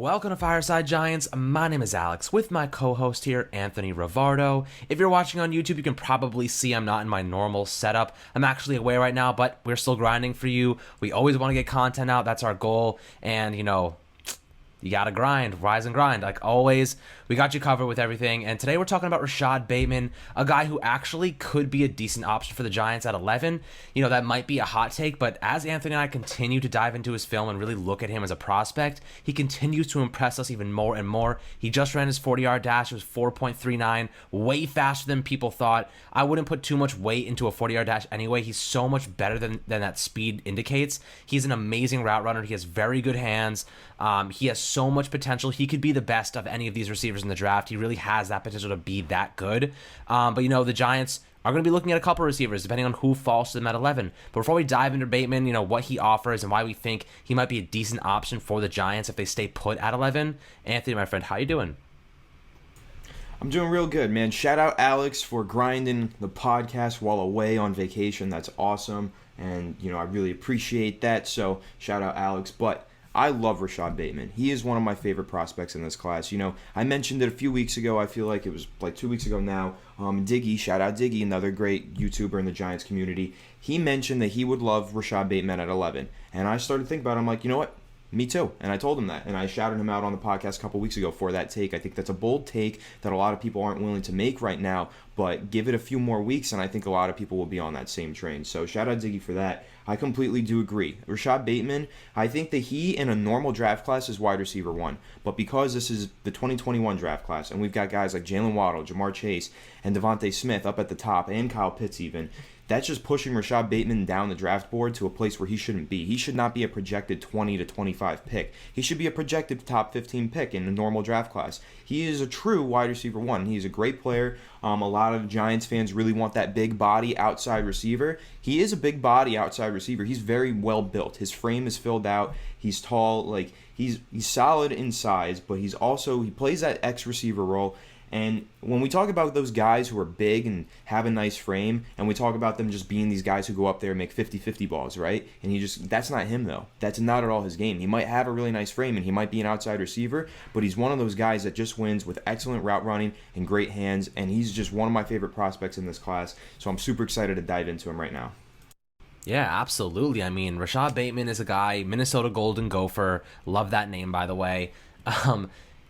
Welcome to Fireside Giants. My name is Alex with my co-host here, Anthony Rivardo. If you're watching on YouTube, you can probably see I'm not in my normal setup. I'm actually away right now, but we're still grinding for you. We always want to get content out. That's our goal. And, you gotta grind, rise and grind. Like always, we got you covered with everything. And today we're talking about Rashad Bateman, a guy who actually could be a decent option for the Giants at 11. That might be a hot take, but as Anthony and I continue to dive into his film and really look at him as a prospect, he continues to impress us even more and more. He just ran his 40-yard dash. It was 4.39, way faster than people thought. I wouldn't put too much weight into a 40-yard dash anyway. He's so much better than that speed indicates. He's an amazing route runner. He has very good hands. He has so much potential. He could be the best of any of these receivers in the draft. He really has that potential to be that good. But the Giants are going to be looking at a couple of receivers depending on who falls to them at 11. But before we dive into Bateman, what he offers and why we think he might be a decent option for the Giants if they stay put at 11. Anthony, my friend, how you doing? I'm doing real good, man. Shout out Alex for grinding the podcast while away on vacation. That's awesome. And, I really appreciate that. So shout out Alex. But I love Rashad Bateman. He is one of my favorite prospects in this class. I mentioned it a few weeks ago. I feel like it was like 2 weeks ago now. Diggy, shout out Diggy, another great YouTuber in the Giants community. He mentioned that he would love Rashad Bateman at 11. And I started thinking about it. I'm like, you know what? Me too. And I told him that. And I shouted him out on the podcast a couple weeks ago for that take. I think that's a bold take that a lot of people aren't willing to make right now. But give it a few more weeks, and I think a lot of people will be on that same train. So shout out Diggy for that. I completely do agree. Rashad Bateman, I think that he in a normal draft class is wide receiver 1. But because this is the 2021 draft class, and we've got guys like Jaylen Waddle, Jamar Chase, and DeVonta Smith up at the top, and Kyle Pitts even, that's just pushing Rashad Bateman down the draft board to a place where he shouldn't be. He should not be a projected 20 to 25 pick. He should be a projected top 15 pick in a normal draft class. He is a true wide receiver 1. He's a great player. A lot of Giants fans really want that big body outside receiver. He is a big body outside receiver. He's very well built. His frame is filled out. He's tall. He's solid in size, but he plays that X receiver role. And when we talk about those guys who are big and have a nice frame, and we talk about them just being these guys who go up there and make 50-50 balls, right? And that's not him, though. That's not at all his game. He might have a really nice frame, and he might be an outside receiver, but he's one of those guys that just wins with excellent route running and great hands, and he's just one of my favorite prospects in this class. So I'm super excited to dive into him right now. Yeah, absolutely. I mean, Rashad Bateman is a guy, Minnesota Golden Gopher. Love that name, by the way.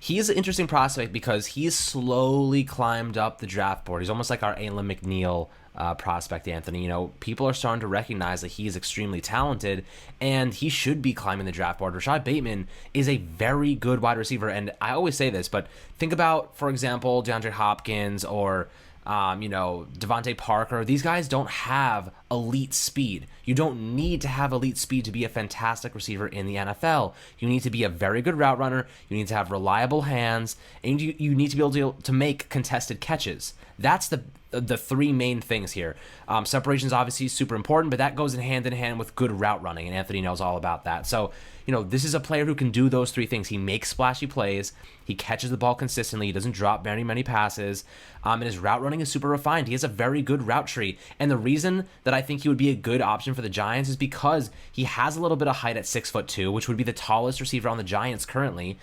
He's an interesting prospect because he's slowly climbed up the draft board. He's almost like our Alan McNeil prospect, Anthony. People are starting to recognize that he's extremely talented, and he should be climbing the draft board. Rashad Bateman is a very good wide receiver, and I always say this, but think about, for example, DeAndre Hopkins or Devontae Parker. These guys don't have elite speed. You don't need to have elite speed to be a fantastic receiver in the NFL. You need to be a very good route runner. You need to have reliable hands, and you need to be able to make contested catches. That's the three main things here. Separation is obviously super important, but that goes in hand with good route running, and Anthony knows all about that. So, this is a player who can do those three things. He makes splashy plays. He catches the ball consistently. He doesn't drop very many passes. And his route running is super refined. He has a very good route tree. And the reason that I think he would be a good option for the Giants is because he has a little bit of height at 6'2", which would be the tallest receiver on the Giants currently,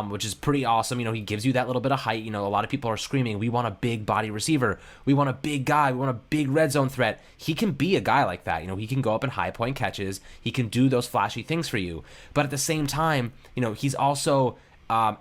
which is pretty awesome. He gives you that little bit of height. A lot of people are screaming, we want a big body receiver. We want a big guy. We want a big red zone threat. He can be a guy like that. He can go up in high point catches. He can do those flashy things for you. But at the same time, he's also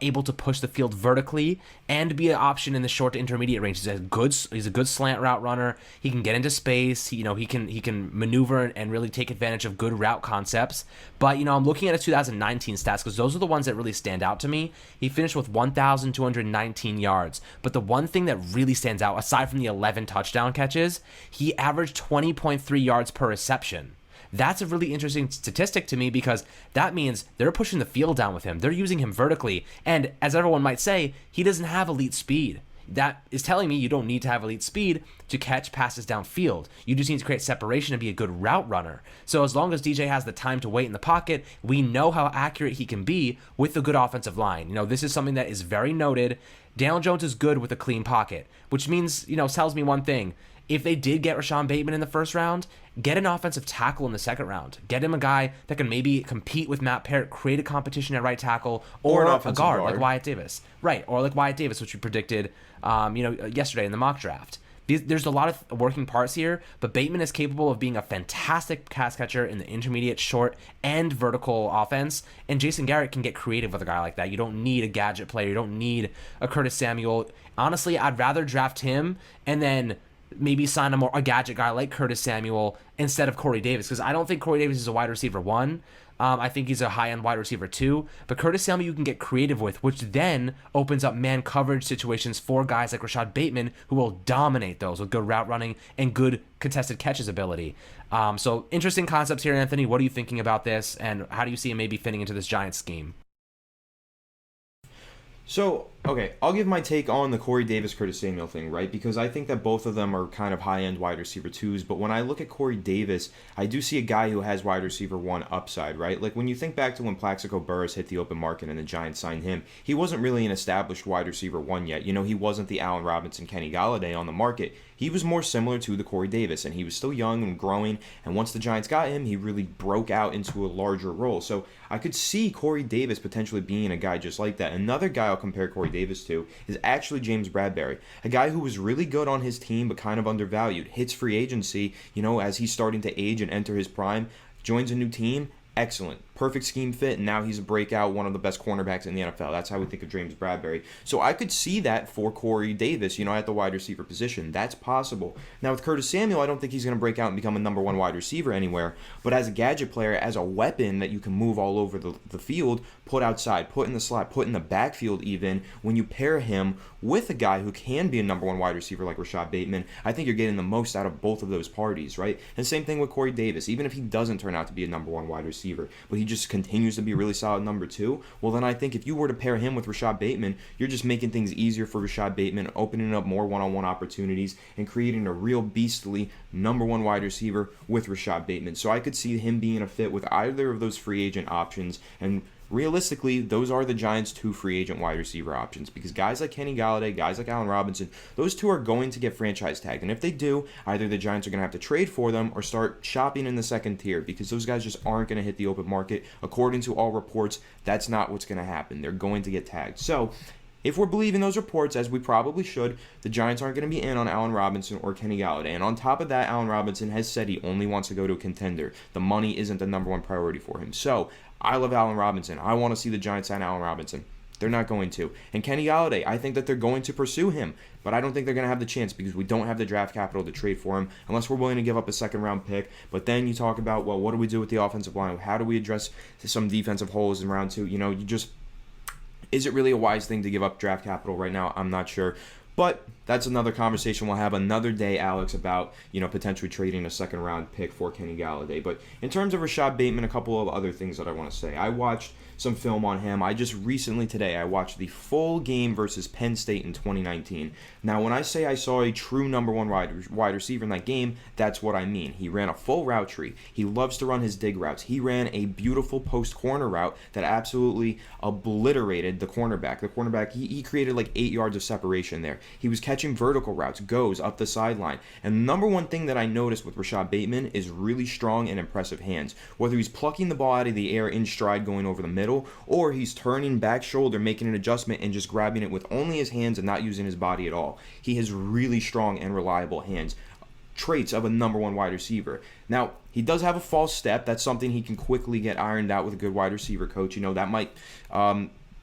able to push the field vertically and be an option in the short to intermediate range. He's a good slant route runner. He can get into space. He can maneuver and really take advantage of good route concepts. But I'm looking at his 2019 stats because those are the ones that really stand out to me. He finished with 1,219 yards. But the one thing that really stands out, aside from the 11 touchdown catches, he averaged 20.3 yards per reception. That's a really interesting statistic to me because that means they're pushing the field down with him. They're using him vertically. And as everyone might say, he doesn't have elite speed. That is telling me you don't need to have elite speed to catch passes downfield. You just need to create separation and be a good route runner. So as long as DJ has the time to wait in the pocket, we know how accurate he can be with a good offensive line. This is something that is very noted. Daniel Jones is good with a clean pocket, which means, tells me one thing. if they did get Rashad Bateman in the first round, get an offensive tackle in the second round. Get him a guy that can maybe compete with Matt Parrott, create a competition at right tackle, or an a offensive guard guard. like Wyatt Davis. Right, or like Wyatt Davis, which we predicted yesterday in the mock draft. There's a lot of working parts here, but Bateman is capable of being a fantastic pass catcher in the intermediate, short, and vertical offense, and Jason Garrett can get creative with a guy like that. You don't need a gadget player. You don't need a Curtis Samuel. Honestly, I'd rather draft him and then maybe sign a gadget guy like Curtis Samuel instead of Corey Davis, because I don't think Corey Davis is a wide receiver 1. I think he's a high-end wide receiver 2. But Curtis Samuel you can get creative with, which then opens up man coverage situations for guys like Rashad Bateman, who will dominate those with good route running and good contested catches ability. So interesting concepts here, Anthony. What are you thinking about this, and how do you see him maybe fitting into this Giants scheme? So, okay, I'll give my take on the Corey Davis, Curtis Samuel thing, right? Because I think that both of them are kind of high-end wide receiver 2s. But when I look at Corey Davis, I do see a guy who has wide receiver 1 upside, right? Like when you think back to when Plaxico Burress hit the open market and the Giants signed him, he wasn't really an established wide receiver 1 yet. You know, he wasn't the Allen Robinson, Kenny Golladay on the market. He was more similar to the Corey Davis, and he was still young and growing. And once the Giants got him, he really broke out into a larger role. So I could see Corey Davis potentially being a guy just like that. Another guy I'll compare Corey Davis to is actually James Bradberry, a guy who was really good on his team but kind of undervalued. Hits free agency, you know, as he's starting to age and enter his prime, joins a new team. Excellent. Perfect scheme fit, and now he's a breakout, one of the best cornerbacks in the NFL. That's how we think of James Bradberry. So I could see that for Corey Davis, you know, at the wide receiver position. That's possible. Now with Curtis Samuel, I don't think he's going to break out and become a number 1 wide receiver anywhere, but as a gadget player, as a weapon that you can move all over the field, put outside, put in the slot, put in the backfield even, when you pair him with a guy who can be a number 1 wide receiver like Rashad Bateman, I think you're getting the most out of both of those parties, right? And same thing with Corey Davis. Even if he doesn't turn out to be a number 1 wide receiver, but he just continues to be a really solid number 2, well then I think if you were to pair him with Rashad Bateman, you're just making things easier for Rashad Bateman, opening up more one-on-one opportunities and creating a real beastly number 1 wide receiver with Rashad Bateman. So I could see him being a fit with either of those free agent options, and realistically, those are the Giants' 2 free agent wide receiver options, because guys like Kenny Golladay, guys like Allen Robinson, those 2 are going to get franchise tagged. And if they do, either the Giants are going to have to trade for them or start shopping in the second tier, because those guys just aren't going to hit the open market. According to all reports, that's not what's going to happen. They're going to get tagged. So if we're believing those reports, as we probably should, the Giants aren't going to be in on Allen Robinson or Kenny Golladay. And on top of that, Allen Robinson has said he only wants to go to a contender. The money isn't the number 1 priority for him. So I love Allen Robinson. I want to see the Giants sign Allen Robinson. They're not going to. And Kenny Golladay, I think that they're going to pursue him, but I don't think they're going to have the chance because we don't have the draft capital to trade for him unless we're willing to give up a second-round pick. But then you talk about, well, what do we do with the offensive line? How do we address some defensive holes in round 2? You know, is it really a wise thing to give up draft capital right now? I'm not sure. But that's another conversation we'll have another day, Alex, about, you know, potentially trading a second-round pick for Kenny Golladay. But in terms of Rashad Bateman, a couple of other things that I want to say. I watched some film on him. I just recently today, I watched the full game versus Penn State in 2019. Now, when I say I saw a true number 1 wide receiver in that game, that's what I mean. He ran a full route tree. He loves to run his dig routes. He ran a beautiful post corner route that absolutely obliterated the cornerback. The cornerback, he created like 8 yards of separation there. He was catching vertical routes, goes up the sideline. And the number 1 thing that I noticed with Rashad Bateman is really strong and impressive hands. Whether he's plucking the ball out of the air in stride going over the middle, or he's turning back shoulder, making an adjustment and just grabbing it with only his hands and not using his body at all. He has really strong and reliable hands. Traits of a number 1 wide receiver. Now, he does have a false step. That's something he can quickly get ironed out with a good wide receiver coach. You know, that might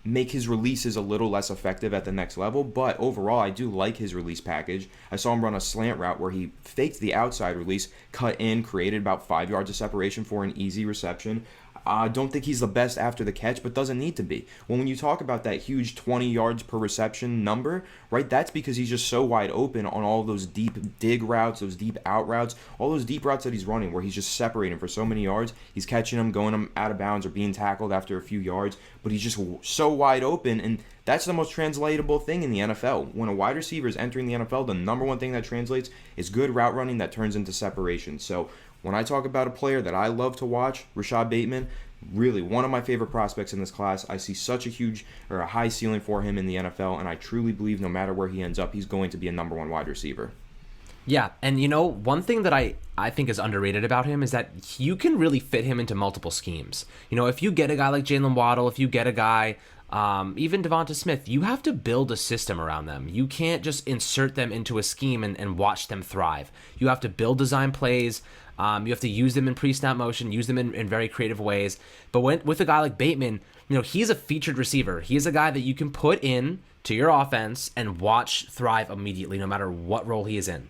make his releases a little less effective at the next level, but overall, I do like his release package. I saw him run a slant route where he faked the outside release, cut in, created about 5 yards of separation for an easy reception. I don't think he's the best after the catch, but doesn't need to be. When you talk about that huge 20 yards per reception number, right, that's because he's just so wide open on all those deep dig routes, those deep out routes, all those deep routes that he's running where he's just separating for so many yards. He's catching them, going them out of bounds or being tackled after a few yards, but he's just so wide open, and that's the most translatable thing in the NFL. When a wide receiver is entering the NFL, the number 1 thing that translates is good route running that turns into separation. So when I talk about a player that I love to watch, Rashad Bateman, really one of my favorite prospects in this class. I see such a high ceiling for him in the NFL, and I truly believe no matter where he ends up, he's going to be a number 1 wide receiver. Yeah, and one thing that I think is underrated about him is that you can really fit him into multiple schemes. If you get a guy like Jaylen Waddle, if you get a guy, even DeVonta Smith, you have to build a system around them. You can't just insert them into a scheme and watch them thrive. You have to build design plays. You have to use them in pre-snap motion, use them in very creative ways. But with a guy like Bateman, he's a featured receiver. He is a guy that you can put in to your offense and watch thrive immediately, no matter what role he is in.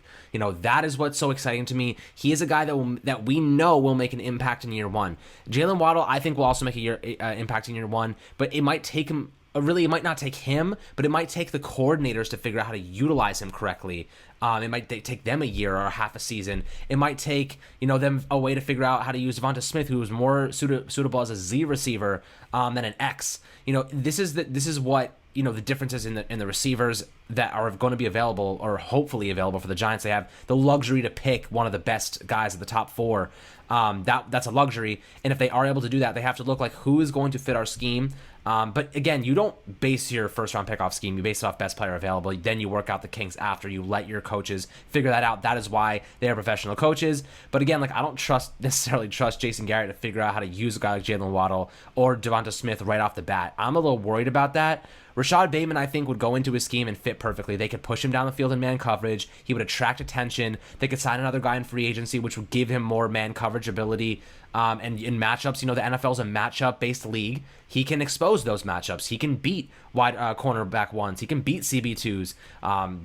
That is what's so exciting to me. He is a guy that we know will make an impact in year one. Jaylen Waddle, I think, will also make impact in year one, but it might take him. Really, it might not take him, but it might take the coordinators to figure out how to utilize him correctly. It might take them a year or half a season. It might take them a way to figure out how to use DeVonta Smith, who is more suitable as a Z receiver than an X. This is what the differences in the receivers that are going to be available, or hopefully available for the Giants. They have the luxury to pick one of the best guys at the top four. That's a luxury, and if they are able to do that, they have to look like who is going to fit our scheme. But again, you don't base your first round pick off scheme. You base it off best player available. Then you work out the kinks after. You let your coaches figure that out. That is why they are professional coaches. But again, I don't necessarily trust Jason Garrett to figure out how to use a guy like Jaylen Waddle or DeVonta Smith right off the bat. I'm a little worried about that. Rashad Bateman, I think, would go into his scheme and fit perfectly. They could push him down the field in man coverage. He would attract attention. They could sign another guy in free agency, which would give him more man coverage ability. And in matchups, the NFL is a matchup-based league. He can expose those matchups. He can beat wide cornerback ones. He can beat CB2s.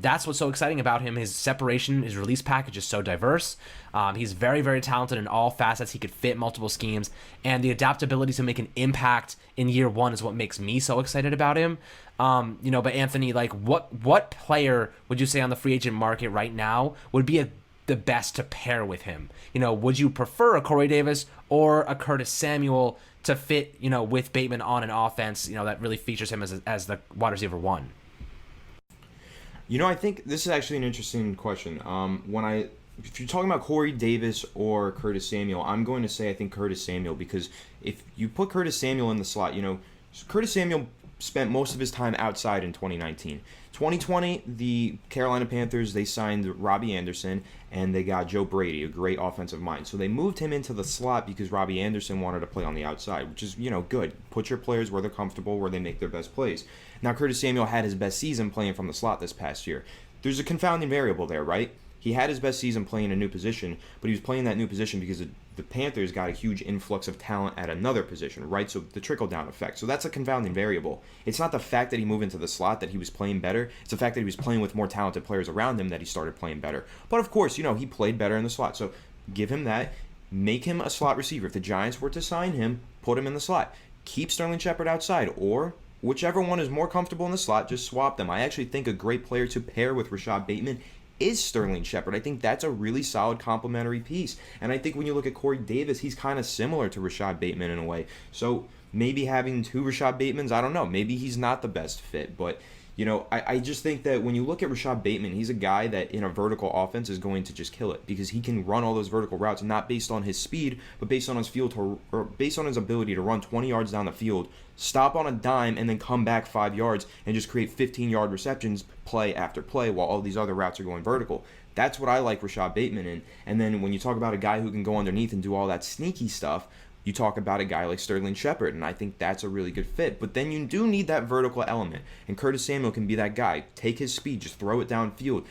That's what's so exciting about him. His separation, his release package is so diverse. He's very, very talented in all facets. He could fit multiple schemes. And the adaptability to make an impact in year one is what makes me so excited about him. But Anthony, what player would you say on the free agent market right now would be the best to pair with him? Would you prefer a Corey Davis or a Curtis Samuel to fit, with Bateman on an offense, that really features him as the wide receiver one? I think this is actually an interesting question. If you're talking about Corey Davis or Curtis Samuel, I'm going to say I think Curtis Samuel, because if you put Curtis Samuel in the slot, Curtis Samuel spent most of his time outside in 2019. 2020, the Carolina Panthers, they signed Robbie Anderson, and they got Joe Brady, a great offensive mind. So they moved him into the slot because Robbie Anderson wanted to play on the outside, which is, good. Put your players where they're comfortable, where they make their best plays. Now, Curtis Samuel had his best season playing from the slot this past year. There's a confounding variable there, right? He had his best season playing a new position, but he was playing that new position because the Panthers got a huge influx of talent at another position, right? So the trickle-down effect. So that's a confounding variable. It's not the fact that he moved into the slot that he was playing better. It's the fact that he was playing with more talented players around him that he started playing better. But of course, he played better in the slot. So give him that. Make him a slot receiver. If the Giants were to sign him, put him in the slot. Keep Sterling Shepard outside, or whichever one is more comfortable in the slot, just swap them. I actually think a great player to pair with Rashad Bateman is Sterling Shepard. I think that's a really solid complementary piece. And I think when you look at Corey Davis, he's kind of similar to Rashad Bateman in a way. So maybe having two Rashad Batemans, I don't know. Maybe he's not the best fit. But, I just think that when you look at Rashad Bateman, he's a guy that in a vertical offense is going to just kill it, because he can run all those vertical routes, not based on his speed, but based on his ability to run 20 yards down the field, stop on a dime, and then come back 5 yards and just create 15-yard receptions play after play while all these other routes are going vertical. That's what I like Rashad Bateman in. And then when you talk about a guy who can go underneath and do all that sneaky stuff, you talk about a guy like Sterling Shepard, and I think that's a really good fit. But then you do need that vertical element, and Curtis Samuel can be that guy. Take his speed, just throw it downfield.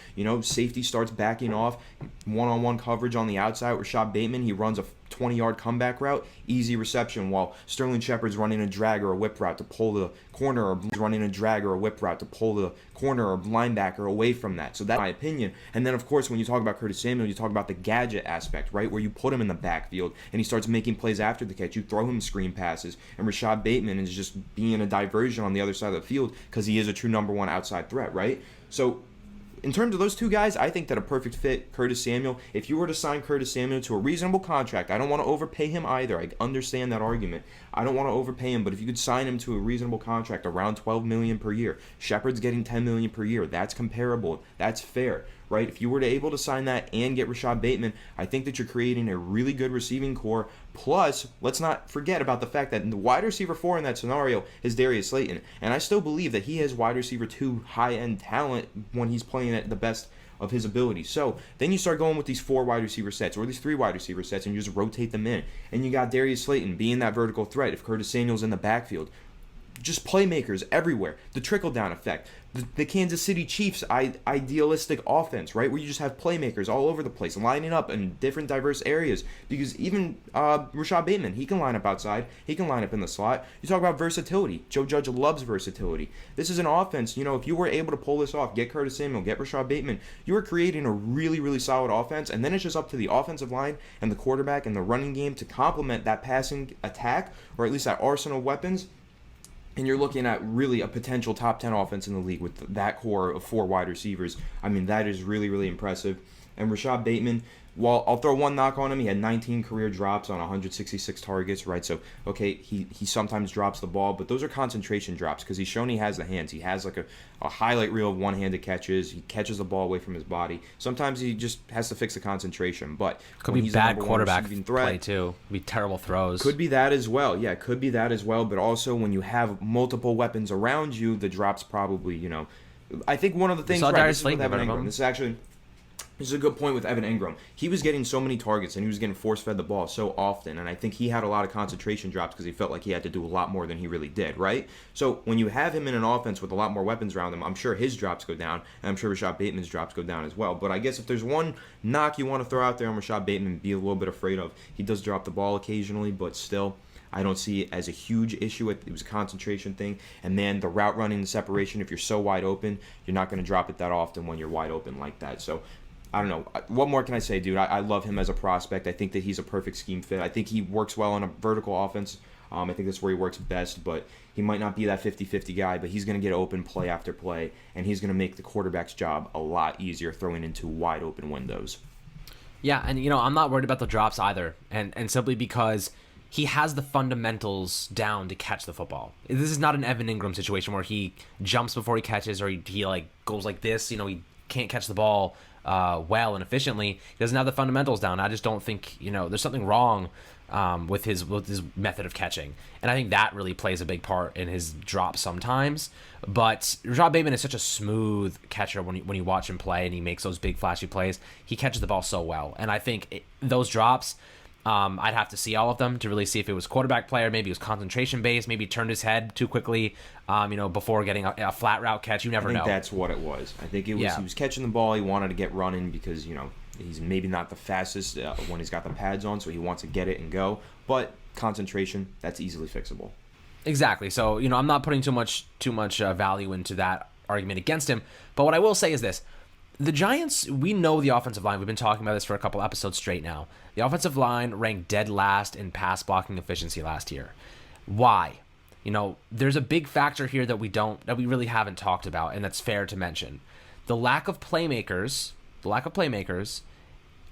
Safety starts backing off, one-on-one coverage on the outside. Rashad Bateman, he runs a 20-yard comeback route, easy reception, while Sterling Shepard's running a drag or a whip route to pull the corner, or running a drag or a whip route to pull the corner or linebacker away from that. So that's my opinion. And then, of course, when you talk about Curtis Samuel, you talk about the gadget aspect, right, where you put him in the backfield and he starts making plays after the catch. You throw him screen passes, and Rashad Bateman is just being a diversion on the other side of the field because he is a true number one outside threat, right? So in terms of those two guys, I think that a perfect fit, Curtis Samuel. If you were to sign Curtis Samuel to a reasonable contract, I don't want to overpay him either. I understand that argument. I don't want to overpay him, but if you could sign him to a reasonable contract around $12 million per year, Shepard's getting $10 million per year. That's comparable. That's fair, right? If you were to able to sign that and get Rashad Bateman, I think that you're creating a really good receiving core. Plus, let's not forget about the fact that the wide receiver 4 in that scenario is Darius Slayton, and I still believe that he has wide receiver 2 high-end talent when he's playing at the best of his ability. So then you start going with these 4 wide receiver sets or these 3 wide receiver sets, and you just rotate them in. And you got Darius Slayton being that vertical threat if Curtis Samuel's in the backfield. Just playmakers everywhere. The trickle-down effect. The Kansas City Chiefs idealistic offense, right? Where you just have playmakers all over the place, lining up in different diverse areas. Because even Rashad Bateman, he can line up outside. He can line up in the slot. You talk about versatility. Joe Judge loves versatility. This is an offense, if you were able to pull this off, get Curtis Samuel, get Rashad Bateman, you are creating a really, really solid offense. And then it's just up to the offensive line and the quarterback and the running game to complement that passing attack, or at least that arsenal of weapons. And you're looking at really a potential top 10 offense in the league with that core of 4 wide receivers. I mean, that is really, really impressive. And Rashad Bateman, well, I'll throw one knock on him. He had 19 career drops on 166 targets, right? So, okay, he sometimes drops the ball, but those are concentration drops because he's shown he has the hands. He has like a highlight reel of one-handed catches. He catches the ball away from his body. Sometimes he just has to fix the concentration, but could be bad quarterback play too. Could be terrible throws. Could be that as well. Yeah, could be that as well. But also when you have multiple weapons around you, the drops probably, I think one of the things, right, this is with Evan Ingram. This is a good point with Evan Ingram. He was getting so many targets and he was getting force-fed the ball so often, and I think he had a lot of concentration drops because he felt like he had to do a lot more than he really did, right? So when you have him in an offense with a lot more weapons around him, I'm sure his drops go down, and I'm sure Rashad Bateman's drops go down as well. But I guess if there's one knock you want to throw out there on Rashad Bateman, be a little bit afraid of, he does drop the ball occasionally, but still, I don't see it as a huge issue. It was a concentration thing. And then the route running, the separation, if you're so wide open, you're not going to drop it that often when you're wide open like that. So I don't know. What more can I say, dude? I love him as a prospect. I think that he's a perfect scheme fit. I think he works well on a vertical offense. I think that's where he works best, but he might not be that 50-50 guy, but he's going to get open play after play, and he's going to make the quarterback's job a lot easier throwing into wide open windows. Yeah, and I'm not worried about the drops either, and simply because he has the fundamentals down to catch the football. This is not an Evan Ingram situation where he jumps before he catches, or he like goes like this. He can't catch the ball well and efficiently. He doesn't have the fundamentals down. I just don't think there's something wrong with his method of catching, and I think that really plays a big part in his drop sometimes. But Rashad Bateman is such a smooth catcher when you watch him play, and he makes those big flashy plays. He catches the ball so well, and I think those drops, I'd have to see all of them to really see if it was quarterback play, or maybe it was concentration based, maybe he turned his head too quickly, before getting a flat route catch. You never know. I think that's what it was. I think it was He was catching the ball. He wanted to get running because he's maybe not the fastest when he's got the pads on, so he wants to get it and go. But concentration, that's easily fixable. Exactly. So I'm not putting too much value into that argument against him. But what I will say is this. The Giants, we know the offensive line. We've been talking about this for a couple episodes straight now. The offensive line ranked dead last in pass blocking efficiency last year. Why? There's a big factor here that we really haven't talked about, and that's fair to mention. The lack of playmakers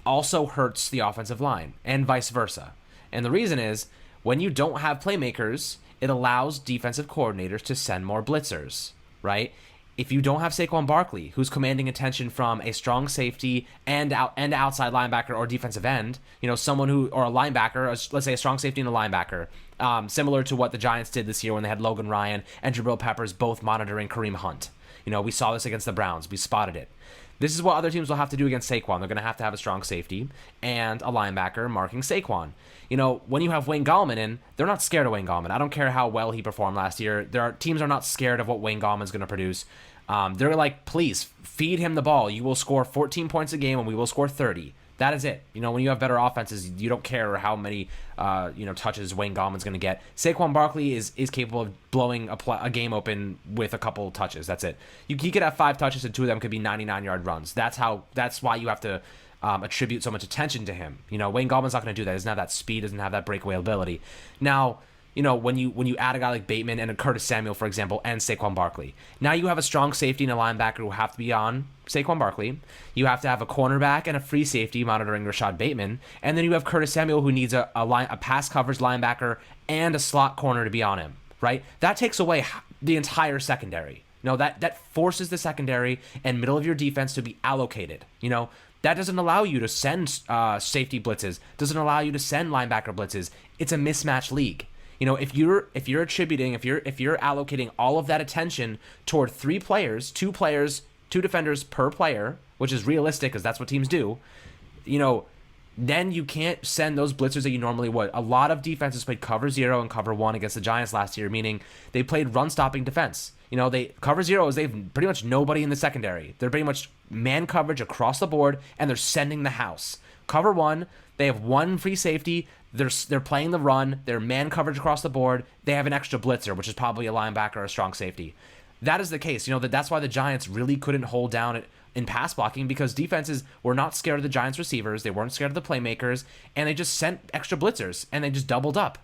also hurts the offensive line, and vice versa. And the reason is, when you don't have playmakers, it allows defensive coordinators to send more blitzers, right? If you don't have Saquon Barkley, who's commanding attention from a strong safety and outside linebacker or defensive end, someone or a linebacker, let's say a strong safety and a linebacker, similar to what the Giants did this year when they had Logan Ryan and Jabril Peppers both monitoring Kareem Hunt. We saw this against the Browns. We spotted it. This is what other teams will have to do against Saquon. They're going to have a strong safety and a linebacker marking Saquon. When you have Wayne Gallman in, they're not scared of Wayne Gallman. I don't care how well he performed last year. Teams are not scared of what Wayne Gallman's going to produce. They're like, please, feed him the ball. You will score 14 points a game and we will score 30. That is it. When you have better offenses, you don't care how many touches Wayne Gallman's going to get. Saquon Barkley is capable of blowing a game open with a couple touches. That's it. He could have 5 touches and 2 of them could be 99-yard runs. That's why you have to attribute so much attention to him. Wayne Gallman's not going to do that. He doesn't have that speed, doesn't have that breakaway ability. Now, when you add a guy like Bateman and a Curtis Samuel, for example, and Saquon Barkley, now you have a strong safety and a linebacker who have to be on Saquon Barkley. You have to have a cornerback and a free safety monitoring Rashad Bateman, and then you have Curtis Samuel who needs a pass coverage linebacker and a slot corner to be on him. Right? That takes away the entire secondary. That forces the secondary and middle of your defense to be allocated. That doesn't allow you to send safety blitzes. Doesn't allow you to send linebacker blitzes. It's a mismatch league. If you're allocating all of that attention toward 2 players 2 defenders per player, which is realistic because that's what teams do, then you can't send those blitzers that you normally would. A lot of defenses played cover 0 and cover 1 against the Giants last year, meaning they played run-stopping defense. They cover 0 is they have pretty much nobody in the secondary. They're pretty much man coverage across the board, and they're sending the house. Cover 1, they have 1 free safety. They're playing the run. They're man coverage across the board. They have an extra blitzer, which is probably a linebacker or a strong safety. That is the case. That's why the Giants really couldn't hold down in pass blocking, because defenses were not scared of the Giants receivers. They weren't scared of the playmakers, and they just sent extra blitzers, and they just doubled up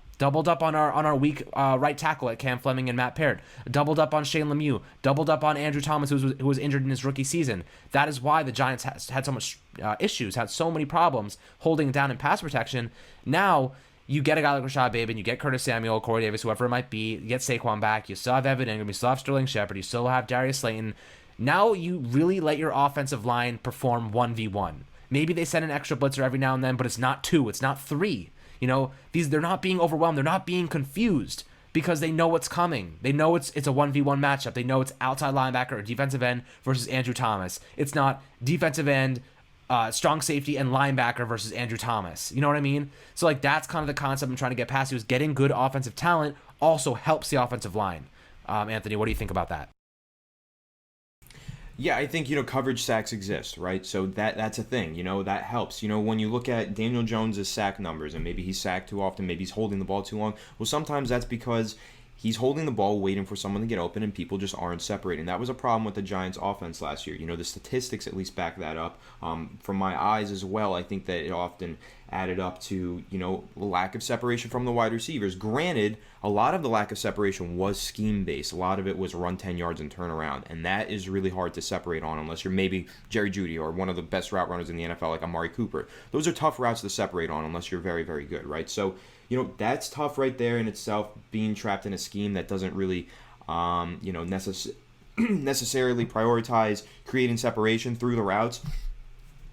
on our weak right tackle at Cam Fleming and Matt Peart, doubled up on Shane Lemieux, doubled up on Andrew Thomas, who was injured in his rookie season. That is why the Giants had so much issues, had so many problems holding down in pass protection. Now you get a guy like Rashad Bateman, you get Curtis Samuel, Corey Davis, whoever it might be, you get Saquon back, you still have Evan Ingram, you still have Sterling Shepard, you still have Darius Slayton. Now you really let your offensive line perform 1v1. Maybe they send an extra blitzer every now and then, but it's not 2, it's not 3. They're not being overwhelmed, they're not being confused, because they know what's coming. They know it's a 1v1 matchup. They know it's outside linebacker or defensive end versus Andrew Thomas. It's not defensive end, strong safety, and linebacker versus Andrew Thomas. You know what I mean? So that's kind of the concept I'm trying to get past. Is getting good offensive talent also helps the offensive line. Anthony, what do you think about that? Yeah, I think, coverage sacks exist, right? So that's a thing, that helps. When you look at Daniel Jones' sack numbers, and maybe he's sacked too often, maybe he's holding the ball too long. Well, sometimes that's because he's holding the ball, waiting for someone to get open, and people just aren't separating. That was a problem with the Giants' offense last year. The statistics at least back that up. From my eyes as well, I think that it often added up to, lack of separation from the wide receivers. Granted, a lot of the lack of separation was scheme-based. A lot of it was run 10 yards and turn around, and that is really hard to separate on unless you're maybe Jerry Jeudy or one of the best route runners in the NFL like Amari Cooper. Those are tough routes to separate on unless you're very, very good, right? So, that's tough right there in itself, being trapped in a scheme that doesn't really, necessarily prioritize creating separation through the routes.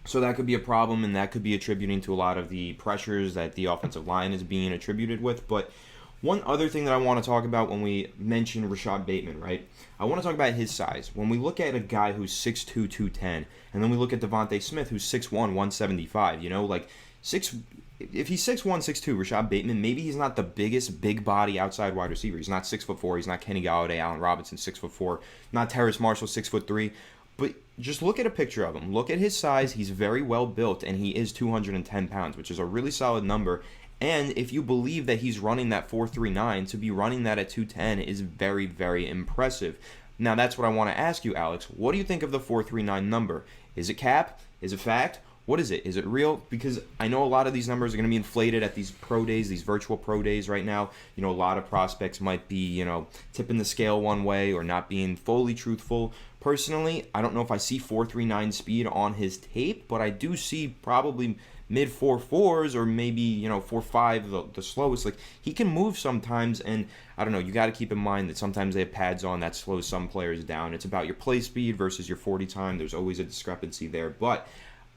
So that could be a problem, and that could be attributing to a lot of the pressures that the offensive line is being attributed with. But one other thing that I want to talk about when we mention Rashad Bateman, right? I want to talk about his size. When we look at a guy who's 6'2", 210, and then we look at DeVonta Smith, who's 6'1", 175, if he's 6'1", 6'2", Rashad Bateman, maybe he's not the biggest big body outside wide receiver. He's not 6'4", he's not Kenny Golladay, Allen Robinson, 6'4", not Terrace Marshall, 6'3", but just look at a picture of him. Look at his size. He's very well built, and he is 210 pounds, which is a really solid number. And if you believe that he's running that 4.39, to be running that at 210 is very, very impressive. Now, that's what I want to ask you, Alex. What do you think of the 4.39 number? Is it cap? Is it fact? What is it? Is it real? Because I know a lot of these numbers are going to be inflated at these pro days, these virtual pro days right now. A lot of prospects might be, tipping the scale one way or not being fully truthful. Personally, I don't know if I see 4.39 speed on his tape, but I do see probably mid 4.4s or maybe, 4.5, the slowest. He can move sometimes, and I don't know, you got to keep in mind that sometimes they have pads on that slows some players down. It's about your play speed versus your 40 time. There's always a discrepancy there, but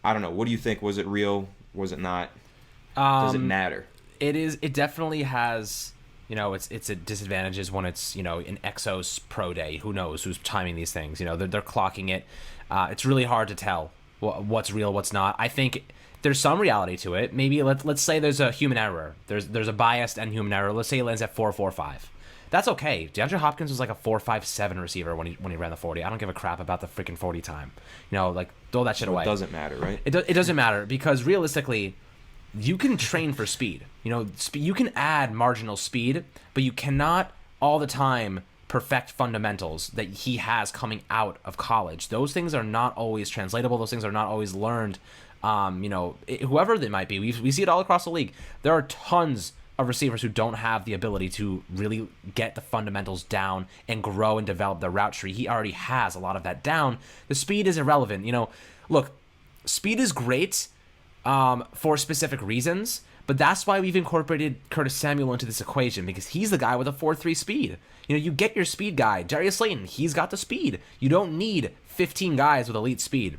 I don't know. What do you think? Was it real? Was it not? Does it matter? It is. It definitely has. It's a disadvantages when it's an Exos pro day. Who knows who's timing these things? They're clocking it. It's really hard to tell what's real, what's not. I think there's some reality to it. Maybe let's say there's a human error. There's a biased and human error. Let's say it lands at 4.45. That's okay. DeAndre Hopkins was like a 4.57 receiver when he ran the 40. I don't give a crap about the freaking 40 time. Throw that shit away. It doesn't matter, right? It doesn't matter, because realistically, you can train for speed. You can add marginal speed, but you cannot all the time perfect fundamentals that he has coming out of college. Those things are not always translatable. Those things are not always learned. Whoever they might be, we see it all across the league. There are tons of receivers who don't have the ability to really get the fundamentals down and grow and develop their route tree. He already has a lot of that down. The speed is irrelevant. Look, speed is great for specific reasons, but that's why we've incorporated Curtis Samuel into this equation, because he's the guy with a 4.3 speed. You get your speed guy. Darius Slayton, he's got the speed. You don't need 15 guys with elite speed.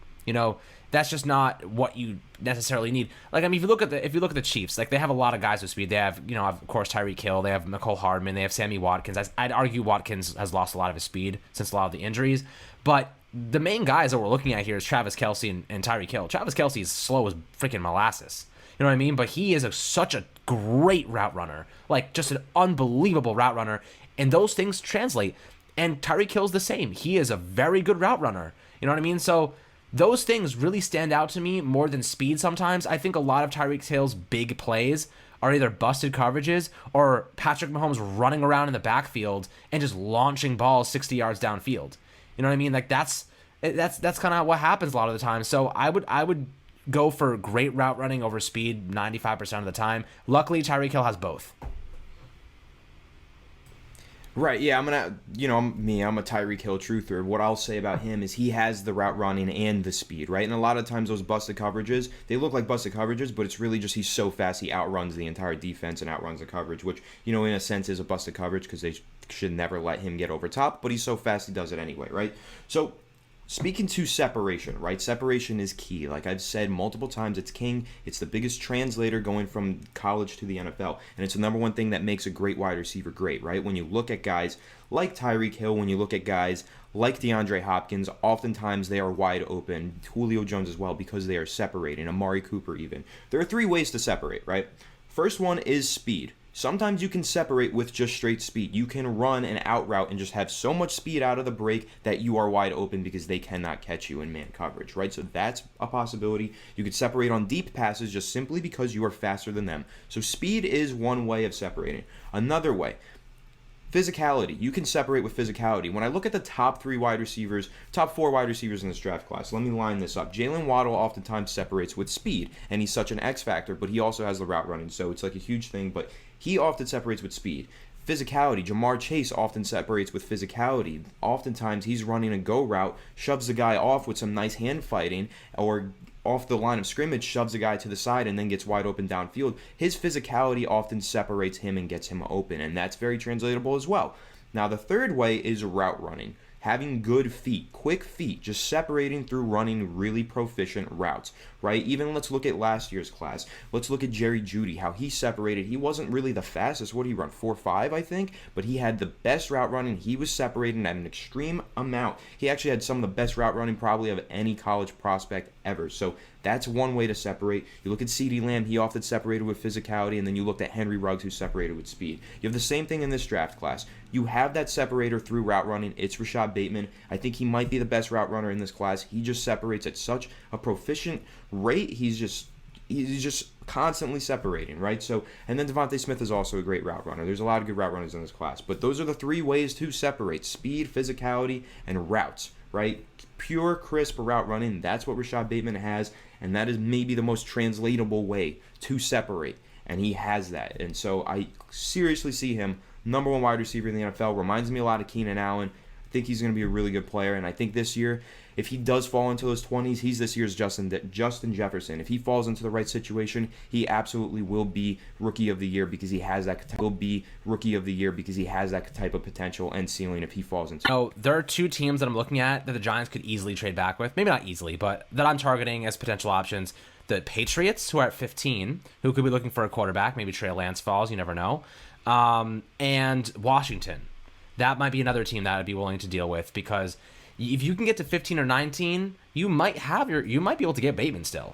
That's just not what you necessarily need. If you look at the Chiefs, they have a lot of guys with speed. They have, of course, Tyreek Hill. They have McCole Hardman. They have Sammy Watkins. I'd argue Watkins has lost a lot of his speed since a lot of the injuries. But the main guys that we're looking at here is Travis Kelce and Tyreek Hill. Travis Kelce is slow as freaking molasses. You know what I mean? But he is such a great route runner. Like, just an unbelievable route runner. And those things translate. And Tyreek Hill's the same. He is a very good route runner. You know what I mean? So those things really stand out to me more than speed sometimes. I think a lot of Tyreek Hill's big plays are either busted coverages or Patrick Mahomes running around in the backfield and just launching balls 60 yards downfield. You know what I mean? Like, that's kind of what happens a lot of the time. So I would go for great route running over speed 95% of the time. Luckily, Tyreek Hill has both. Right, yeah, I'm a Tyreek Hill truther. What I'll say about him is he has the route running and the speed, right? And a lot of times those busted coverages, they look like busted coverages, but it's really just he's so fast he outruns the entire defense and outruns the coverage, which, in a sense is a busted coverage because they should never let him get over top, but he's so fast he does it anyway, right? So, speaking to separation, right? Separation is key. Like I've said multiple times, it's king. It's the biggest translator going from college to the NFL. And it's the number one thing that makes a great wide receiver great, right? When you look at guys like Tyreek Hill, when you look at guys like DeAndre Hopkins, oftentimes they are wide open. Julio Jones as well, because they are separating. Amari Cooper even. There are 3 ways to separate, right? First one is speed. Sometimes you can separate with just straight speed. You can run an out route and just have so much speed out of the break that you are wide open because they cannot catch you in man coverage, right? So that's a possibility. You could separate on deep passes just simply because you are faster than them. So speed is one way of separating. Another way, physicality. You can separate with physicality. When I look at the top 4 wide receivers in this draft class, let me line this up. Jaylen Waddle oftentimes separates with speed, and he's such an X factor, but he also has the route running, so it's like a huge thing, but he often separates with speed. Physicality. Jamar Chase often separates with physicality. Oftentimes he's running a go route, shoves the guy off with some nice hand fighting, or off the line of scrimmage, shoves a guy to the side and then gets wide open downfield. His physicality often separates him and gets him open, and that's very translatable as well. Now, the third way is route running. Having good feet, quick feet, just separating through running really proficient routes, right? Even let's look at last year's class. Let's look at Jerry Jeudy, how he separated. He wasn't really the fastest. What did he run? 4.5, I think? But he had the best route running. He was separating at an extreme amount. He actually had some of the best route running probably of any college prospect ever. So that's one way to separate. You look at CeeDee Lamb, he often separated with physicality, and then you looked at Henry Ruggs, who separated with speed. You have the same thing in this draft class. You have that separator through route running. It's Rashad Bateman. I think he might be the best route runner in this class. He just separates at such a proficient rate. He's just constantly separating, right? So, and then DeVonta Smith is also a great route runner. There's a lot of good route runners in this class, but those are the 3 ways to separate: speed, physicality, and routes, right? Pure, crisp route running. That's what Rashad Bateman has, and that is maybe the most translatable way to separate, and he has that. And so I seriously see him number 1 wide receiver in the NFL. Reminds me a lot of Keenan Allen. I think he's going to be a really good player, and I think this year, if he does fall into those 20s, he's this year's Justin Jefferson. If he falls into the right situation, he absolutely will be Rookie of the Year because he has that type of potential and ceiling if he falls into. So there are 2 teams that I'm looking at that the Giants could easily trade back with. Maybe not easily, but that I'm targeting as potential options. The Patriots, who are at 15, who could be looking for a quarterback. Maybe Trey Lance falls, you never know. And Washington. That might be another team that I'd be willing to deal with, because if you can get to 15 or 19, you might be able to get Bateman still.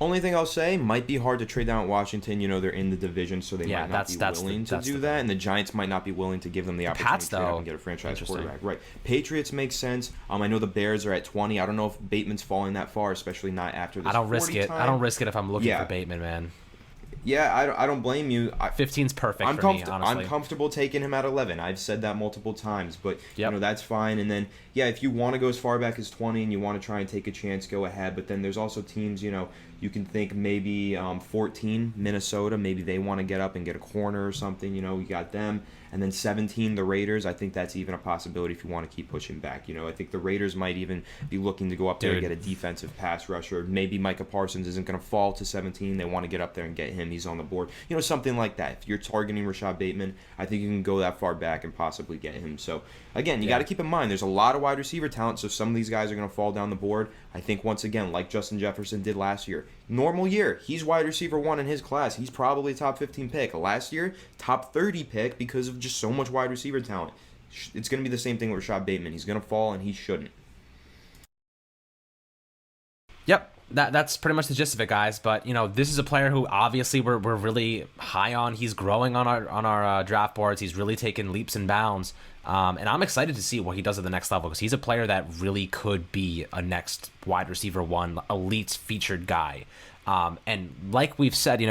Only thing I'll say, might be hard to trade down at Washington. They're in the division, so they might not be willing to do that, and the Giants might not be willing to give them the opportunity to trade up and get a franchise quarterback. Right. Patriots makes sense. I know the Bears are at 20. I don't know if Bateman's falling that far, especially not after this 40 time. I don't risk it if I'm looking for Bateman, man. Yeah, I don't blame you. 15's perfect for me, honestly. I'm comfortable taking him at 11. I've said that multiple times, but that's fine. And then, if you want to go as far back as 20 and you want to try and take a chance, go ahead. But then there's also teams, you can think maybe 14, Minnesota. Maybe they want to get up and get a corner or something. You got them. And then 17, the Raiders. I think that's even a possibility if you want to keep pushing back. I think the Raiders might even be looking to go up there and get a defensive pass rusher. Maybe Micah Parsons isn't going to fall to 17. They want to get up there and get him. He's on the board. Something like that. If you're targeting Rashad Bateman, I think you can go that far back and possibly get him. So, again, you got to keep in mind, there's a lot of wide receiver talent, so some of these guys are going to fall down the board. I think, once again, like Justin Jefferson did last year, normal year, he's wide receiver 1 in his class. He's probably a top 15 pick. Last year, top 30 pick because of just so much wide receiver talent. It's going to be the same thing with Rashad Bateman. He's going to fall, and he shouldn't. Yep. That's pretty much the gist of it, guys. But this is a player who obviously we're really high on. He's growing on our draft boards. He's really taken leaps and bounds, and I'm excited to see what he does at the next level because he's a player that really could be a next wide receiver one, elite featured guy. And like we've said,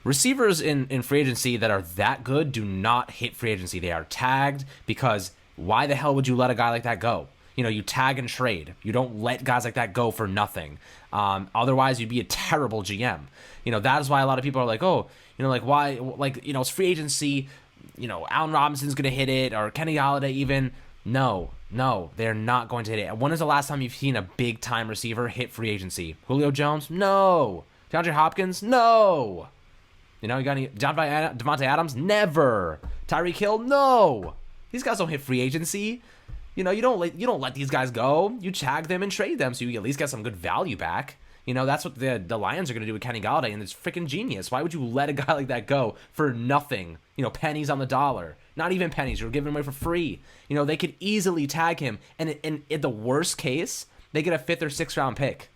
receivers in free agency that are that good do not hit free agency. They are tagged because why the hell would you let a guy like that go? You tag and trade. You don't let guys like that go for nothing. Otherwise, you'd be a terrible GM. That is why a lot of people are like, oh, why, it's free agency. Allen Robinson's going to hit it or Kenny Golladay even. No, they're not going to hit it. When is the last time you've seen a big-time receiver hit free agency? Julio Jones? No. DeAndre Hopkins? No. You got any DeVonta Adams? Never. Tyreek Hill? No. These guys don't hit free agency. You don't let these guys go. You tag them and trade them so you at least get some good value back. That's what the Lions are going to do with Kenny Golladay, and it's freaking genius. Why would you let a guy like that go for nothing? Pennies on the dollar. Not even pennies. You're giving him away for free. They could easily tag him, and in the worst case, they get a 5th or 6th round pick.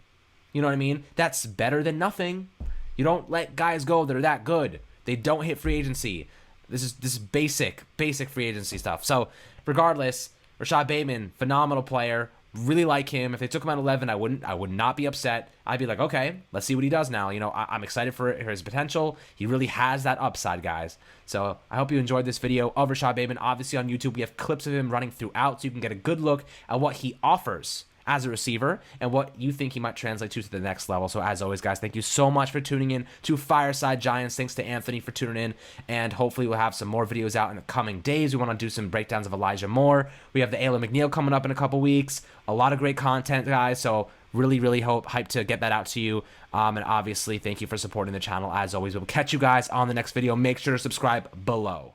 You know what I mean? That's better than nothing. You don't let guys go that are that good. They don't hit free agency. This is basic free agency stuff. So, regardless, Rashad Bateman, phenomenal player. Really like him. If they took him at 11, I would not be upset. I'd be like, okay, let's see what he does now. I'm excited for his potential. He really has that upside, guys. So I hope you enjoyed this video of Rashad Bateman. Obviously on YouTube, we have clips of him running throughout so you can get a good look at what he offers as a receiver and what you think he might translate to the next level. So as always, guys, thank you so much for tuning in to Fireside Giants. Thanks to Anthony for tuning in, and hopefully we'll have some more videos out in the coming days. We want to do some breakdowns of Elijah Moore. We have the Ayla McNeil coming up in a couple weeks. A lot of great content, guys, so really hyped to get that out to you. And obviously, thank you for supporting the channel. As always, we'll catch you guys on the next video. Make sure to subscribe below.